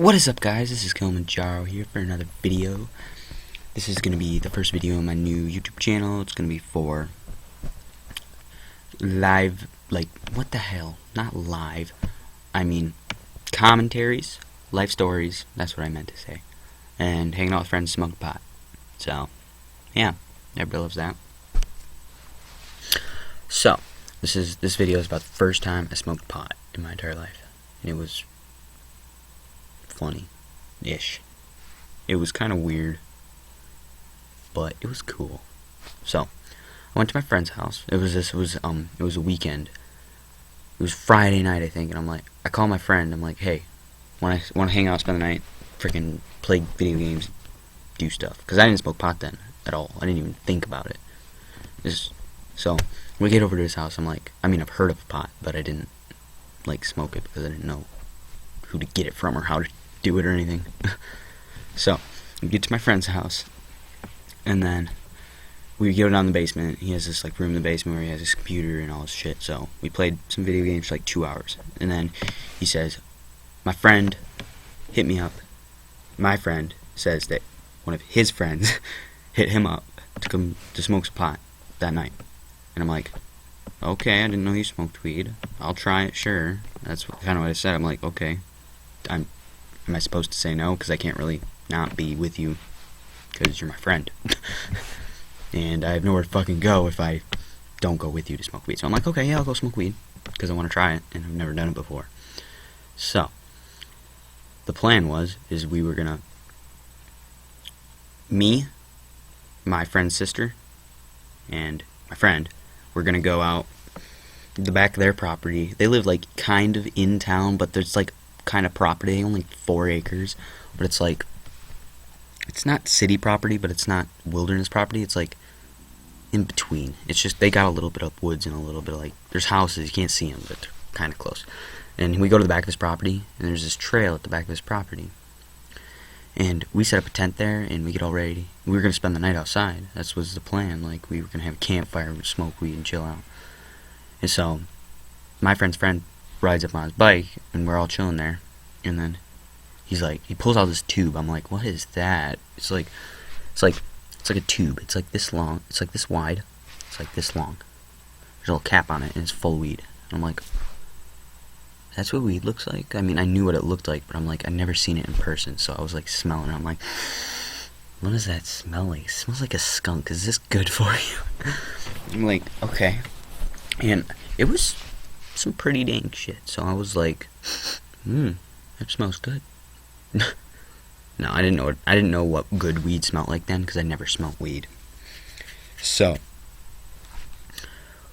What is up, guys? This is Kilimanjaro here for another video. This is going to be the first video on my new YouTube channel. It's going to be for live, what the hell? Not live. I mean, commentaries, life stories, that's what I meant to say. And hanging out with friends, smoking pot. So, yeah, everybody loves that. So, this video is about the first time I smoked pot in my entire life. And it was funny-ish. It was kind of weird, but it was cool. So, I went to my friend's house. It was a weekend. It was Friday night, I think, and I call my friend. I'm like, hey, want to hang out, spend the night, freaking play video games, do stuff? Because I didn't smoke pot then at all. I didn't even think about it. So we get over to his house. I've heard of pot, but I didn't smoke it because I didn't know who to get it from or how to do it or anything. So we get to my friend's house, and then we go down the basement. He has this room in the basement where he has his computer and all this shit. So we played some video games for 2 hours, and then he says, my friend hit me up. My friend says that one of his friends hit him up to come to smoke some pot that night. And I'm like, okay, I didn't know you smoked weed. I'll try it, sure. That's kind of what I said. I'm like, okay. Am I supposed to say no? Because I can't really not be with you because you're my friend. And I have nowhere to fucking go if I don't go with you to smoke weed. So I'm like, okay, yeah, I'll go smoke weed because I want to try it, and I've never done it before. So the plan is we were gonna, me, my friend's sister, and my friend, we're gonna go out the back of their property. They live kind of in town, but there's kind of property, only 4 acres, but it's it's not city property, but it's not wilderness property. It's in between. It's just they got a little bit of woods and a little bit of there's houses. You can't see them, but they're kind of close. And we go to the back of his property, and there's this trail at the back of his property. And we set up a tent there, and we get all ready. We were gonna spend the night outside. That was the plan. We were gonna have a campfire, smoke weed, and chill out. And so, my friend's friend rides up on his bike, and we're all chilling there. And then he pulls out this tube. I'm like, what is that? It's like a tube. It's this long. It's this wide. It's this long. There's a little cap on it, and it's full of weed. And I'm like, that's what weed looks like? I mean, I knew what it looked like, but I'm I've never seen it in person. So I was smelling it. I'm like, what does that smell like? It smells like a skunk. Is this good for you? I'm like, okay. And it was some pretty dang shit. So I was like, that smells good. No, I didn't know what good weed smelled like then, because I never smelled weed. So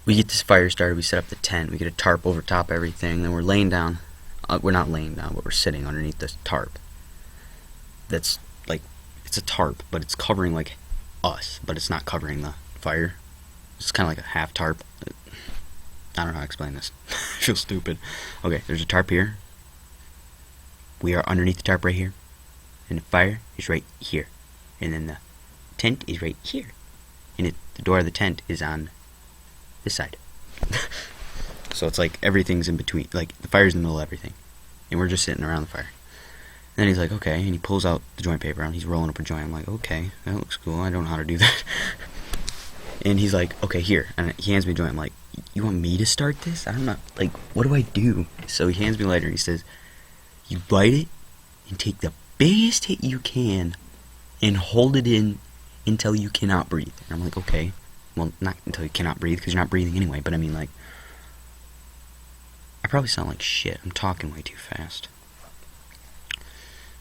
we get this fire started. We set up the tent. We get a tarp over top everything. Then we're laying down. We're not laying down, but we're sitting underneath this tarp. That's it's a tarp, but it's covering us, but it's not covering the fire. It's kind of like a half tarp. I don't know how to explain this. I feel stupid. Okay, there's a tarp here. We are underneath the tarp right here. And the fire is right here. And then the tent is right here. And the door of the tent is on this side. So it's everything's in between. The fire's in the middle of everything. And we're just sitting around the fire. And then he's like, okay. And he pulls out the joint paper and he's rolling up a joint. I'm like, okay, that looks cool. I don't know how to do that. And he's like, okay, here. And he hands me a joint. I'm like, you want me to start this? I don't know. What do I do? So he hands me a lighter and he says, you light it and take the biggest hit you can and hold it in until you cannot breathe. And I'm like, okay. Well, not until you cannot breathe, because you're not breathing anyway. But I mean, I probably sound like shit. I'm talking way too fast.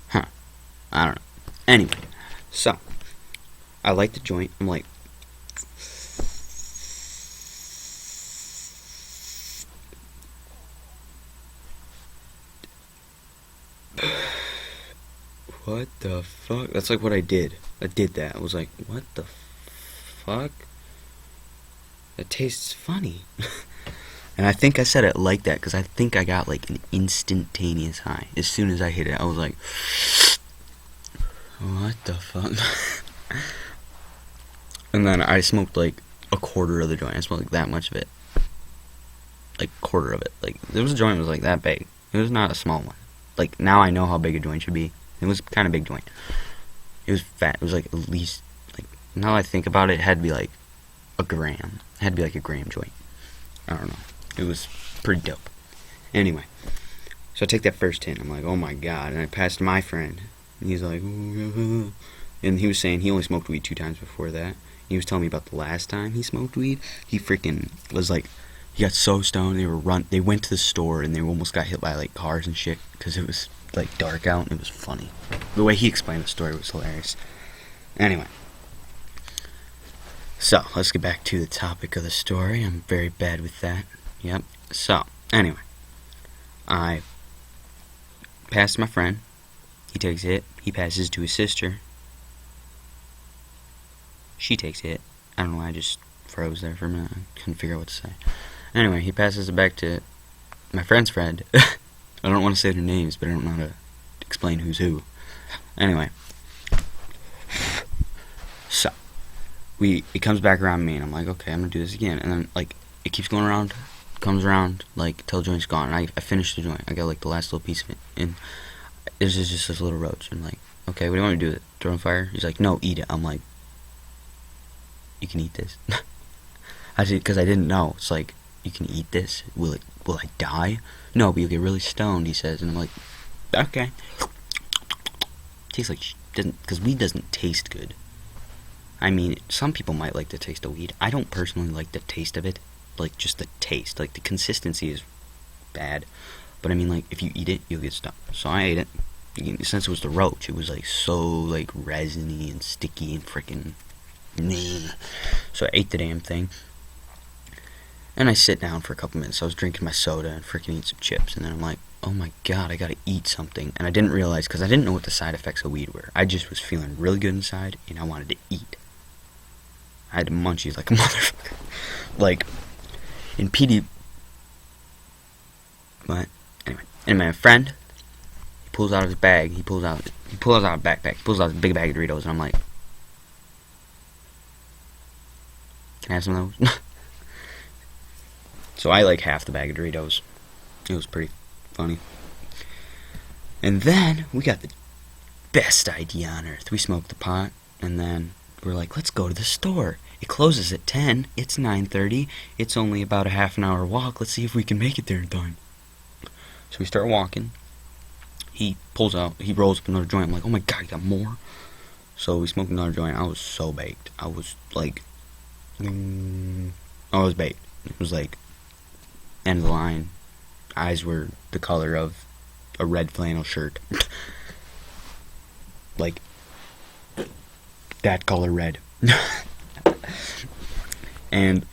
Huh. I don't know. Anyway, so I light the joint. I'm like, what the fuck? That's what I did. I did that. I was like, what the fuck? It tastes funny. And I think I said it like that because I think I got an instantaneous high. As soon as I hit it, I was like, what the fuck? And then I smoked a quarter of the joint. I smoked that much of it. Quarter of it. There was a joint that was that big. It was not a small one. like, now I know how big a joint should be. It was kind of big joint. It was fat. It was like at least, like, now that I think about it, it had to be like a gram. It had to be like a gram joint. I don't know. It was pretty dope. Anyway, so I take that first hit. I'm like, oh my god. And I passed my friend. And he's like, ooh. And he was saying he only smoked weed 2 times before that. He was telling me about the last time he smoked weed. He freaking was like, he got so stoned. They went to the store and they almost got hit by like cars and shit because it was like dark out and it was funny. The way he explained the story was hilarious. Anyway, so let's get back to the topic of the story. I'm very bad with that. Yep. So anyway, I passed my friend. He takes it. He passes to his sister. She takes it. I don't know why I just froze there for a minute. I couldn't figure out what to say. Anyway, he passes it back to my friend's friend. I don't want to say their names, but I don't know how to explain who's who. Anyway. So, it comes back around to me, and I'm like, okay, I'm going to do this again. And then, like, it keeps going around, comes around, like, till the joint's gone. And I finish the joint. I got, like, the last little piece of it. And there's just this little roach. I'm like, okay, what do you want me to do with it? Throw it on fire? He's like, no, eat it. I'm like, you can eat this. Because I didn't know. It's like, you can eat this? Will I die? No, but you'll get really stoned, he says. And I'm like, okay. Tastes like because weed doesn't taste good. I mean, some people might like the taste of weed. I don't personally like the taste of it. Like, just the taste. Like, the consistency is bad. But I mean, like, if you eat it, you'll get stoned. So I ate it. Since it was the roach, it was, like, so, like, resiny and sticky and freaking... So I ate the damn thing. And I sit down for a couple minutes. I was drinking my soda and freaking eating some chips. And then I'm like, oh my god, I gotta eat something. And I didn't realize, because I didn't know what the side effects of weed were. I just was feeling really good inside, and I wanted to eat. I had munchies like a motherfucker. Like, in PD... What? Anyway. And my friend, he pulls out his bag. He pulls out a backpack. He pulls out a big bag of Doritos. And I'm like, can I have some of those? So I like half the bag of Doritos. It was pretty funny. And then we got the best idea on earth. We smoked the pot, and then we're like, let's go to the store. It closes at 10. It's 9:30. It's only about a half an hour walk. Let's see if we can make it there in time. So we start walking. He rolls up another joint. I'm like, oh my god, you got more? So we smoked another joint. I was so baked. I was like, I was baked. It was like, end of the line. Eyes were the color of a red flannel shirt. Like, that color red. And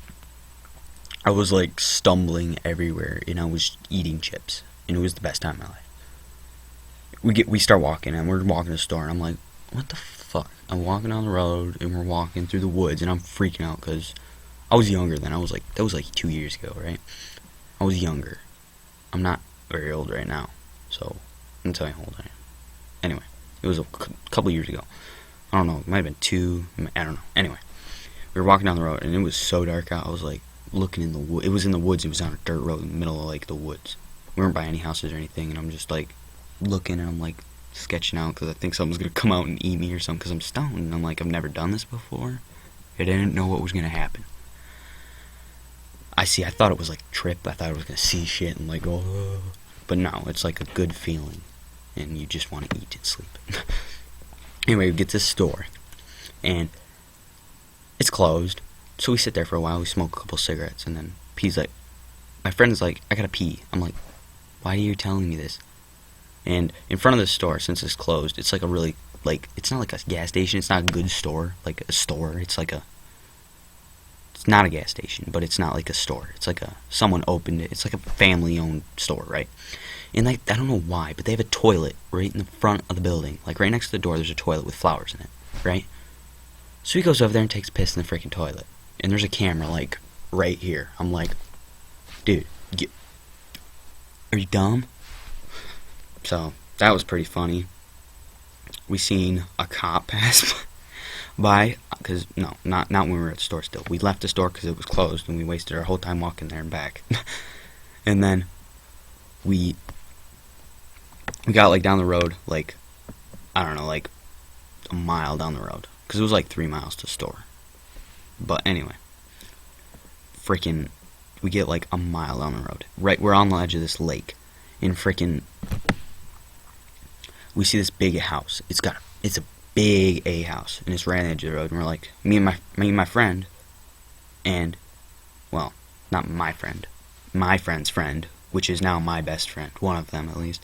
I was like stumbling everywhere, and I was eating chips, and it was the best time of my life. We start walking, and we're walking to the store, and I'm like, what the fuck? I'm walking down the road, and we're walking through the woods, and I'm freaking out, because I was younger then. That was like 2 years ago, right? I was younger. I'm not very old right now, so I'm gonna tell you how old I am. Anyway, it was a couple years ago. I don't know, it might have been 2, I don't know. Anyway, we were walking down the road, and it was so dark out. I was like looking in the wood. It was in the woods. It was on a dirt road in the middle of like the woods. We weren't by any houses or anything, and I'm just like looking, and I'm like sketching out because I think something's gonna come out and eat me or something because I'm stoned. And I'm like, I've never done this before. I didn't know what was gonna happen. I thought it was like a trip. I thought I was gonna see shit and like, oh, but no, it's like a good feeling, and you just want to eat and sleep. Anyway, we get to the store, and it's closed. So we sit there for a while. We smoke a couple cigarettes, and then P's like, my friend's like, I gotta pee. I'm like, why are you telling me this? And in front of the store, since it's closed, it's like a really, like, it's not like a gas station. It's not a good store, like a store. It's not a gas station, but it's not like a store. It's like someone opened it. It's like a family-owned store, right? And like, I don't know why, but they have a toilet right in the front of the building. Like, right next to the door, there's a toilet with flowers in it, right? So he goes over there and takes a piss in the freaking toilet. And there's a camera, like, right here. I'm like, dude, are you dumb? So, that was pretty funny. We seen a cop pass by, because, no, not when we were at the store still. We left the store because it was closed, and we wasted our whole time walking there and back. And then we We got like down the road, like, I don't know, like a mile down the road, because it was like 3 miles to the store. But anyway, freaking, we get like a mile down the road. Right, we're on the edge of this lake, and freaking, we see this big house. It's a big A house, and it's right on the edge of the road. And we're like, me and my friend, and, well, not my friend, my friend's friend, which is now my best friend, one of them at least.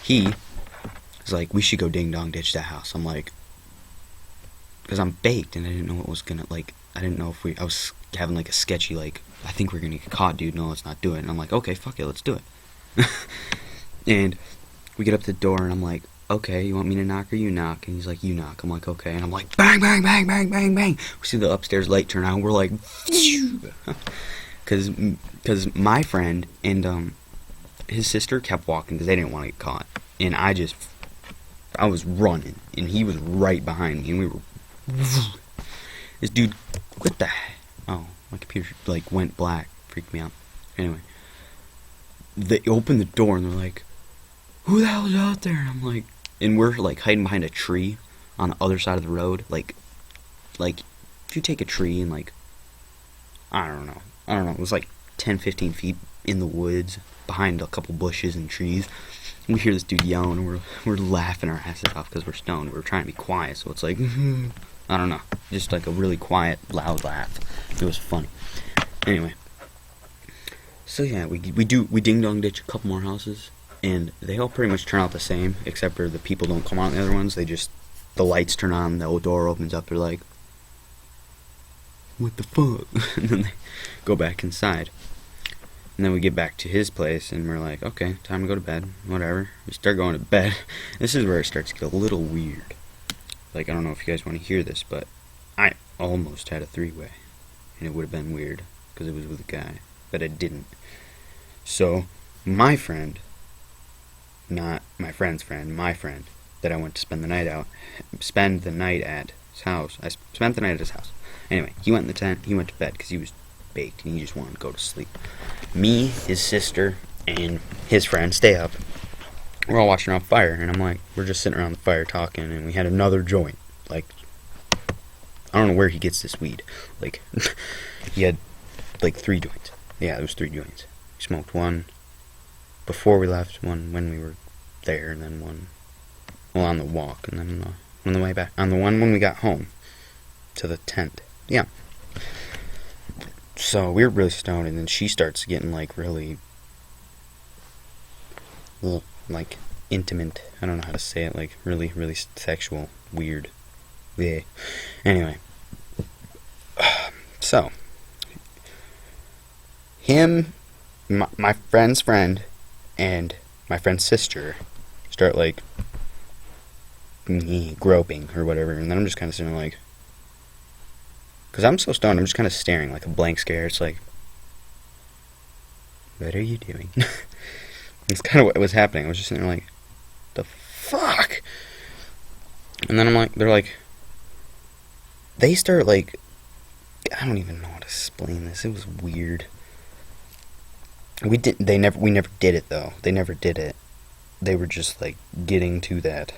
He was like, we should go ding dong ditch that house. I'm like, because I'm baked, and I didn't know what was gonna, like, I didn't know if I was having like a sketchy, like, I think we're gonna get caught, dude. No, let's not do it. And I'm like, okay, fuck it, let's do it. And we get up to the door, and I'm like, okay, you want me to knock or you knock? And he's like, you knock. I'm like, okay. And I'm like, bang, bang, bang, bang, bang, bang. We see the upstairs light turn on. We're like, because my friend and his sister kept walking because they didn't want to get caught. And I was running, and he was right behind me, and we were, this dude, what the heck? Oh, my computer, like, went black. Freaked me out. Anyway, they opened the door, and they're like, who the hell is out there? And I'm like, and we're like hiding behind a tree on the other side of the road. Like if you take a tree and like, I don't know, it was like 10-15 feet in the woods behind a couple bushes and trees. And we hear this dude yelling, and we're laughing our asses off because we're stoned. We're trying to be quiet, so it's like, I don't know, just like a really quiet, loud laugh. It was funny. Anyway, so yeah, we ding dong ditch a couple more houses. And they all pretty much turn out the same, except for the people don't come out in the other ones. They just, the lights turn on, the door opens up, they're like, what the fuck? And then they go back inside. And then we get back to his place, and we're like, okay, time to go to bed, whatever. We start going to bed. This is where it starts to get a little weird. Like, I don't know if you guys want to hear this, but I almost had a 3-way. And it would have been weird, because it was with a guy. But I didn't. So, my friend, not my friend's friend, my friend, that I went to spend the night at his house. I spent the night at his house. Anyway, he went in the tent, he went to bed because he was baked and he just wanted to go to sleep. Me, his sister, and his friend stay up. We're all watching on fire, and I'm like, we're just sitting around the fire talking, and we had another joint. Like, I don't know where he gets this weed. Like, he had like 3 joints. Yeah, it was 3 joints. He smoked one before we left, one when we were there, and then one, well, on the walk, and then on the way back, on the one when we got home to the tent. Yeah. So we were really stoned, and then she starts getting like really, like, intimate. I don't know how to say it. Like, really, really sexual, weird. Yeah. Anyway, so him, my friend's friend, and my friend's sister start like groping or whatever, and then I'm just kind of sitting like, because I'm so stoned, I'm just kind of staring like a blank stare. It's like, what are you doing? It's kind of what was happening. I was just sitting there like, the fuck? And then I'm like, they're like, they start like, I don't even know how to explain this. It was weird. We never did it though. They never did it. They were just like getting to that.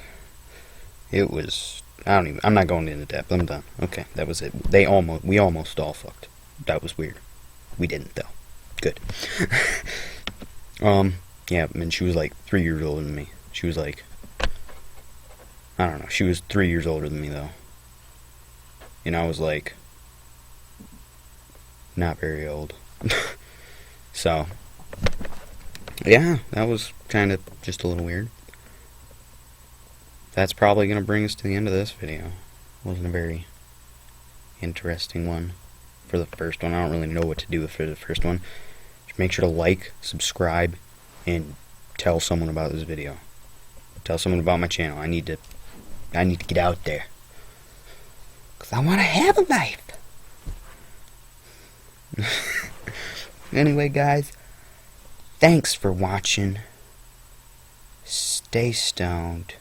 It was, I'm not going into depth. I'm done. Okay, that was it. We almost all fucked. That was weird. We didn't though. Good. Yeah, and she was like 3 years older than me. She was like, I don't know. She was 3 years older than me though. And I was like, not very old. So, yeah, that was kind of just a little weird. That's probably going to bring us to the end of this video. Wasn't a very interesting one for the first one. I don't really know what to do for the first one. Just make sure to like, subscribe, and tell someone about this video. Tell someone about my channel. I need to get out there. Because I want to have a life. Anyway, guys, thanks for watching. Stay stoned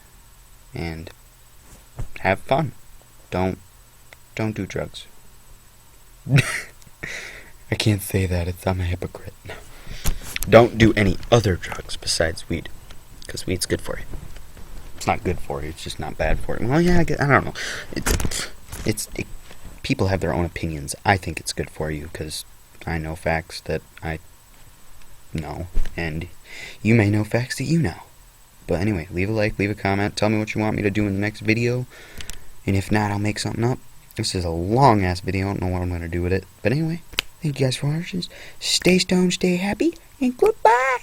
and have fun. Don't do drugs. I can't say that. I'm a hypocrite. Don't do any other drugs besides weed. because weed's good for you. It's not good for you. It's just not bad for you. Well, yeah, I don't know. People have their own opinions. I think it's good for you because I know facts that I know, and you may know facts that you know. But anyway, leave a like, leave a comment, tell me what you want me to do in the next video, and if not, I'll make something up. This is a long-ass video. I don't know what I'm going to do with it. But anyway, thank you guys for watching. Stay stoned, stay happy, and goodbye.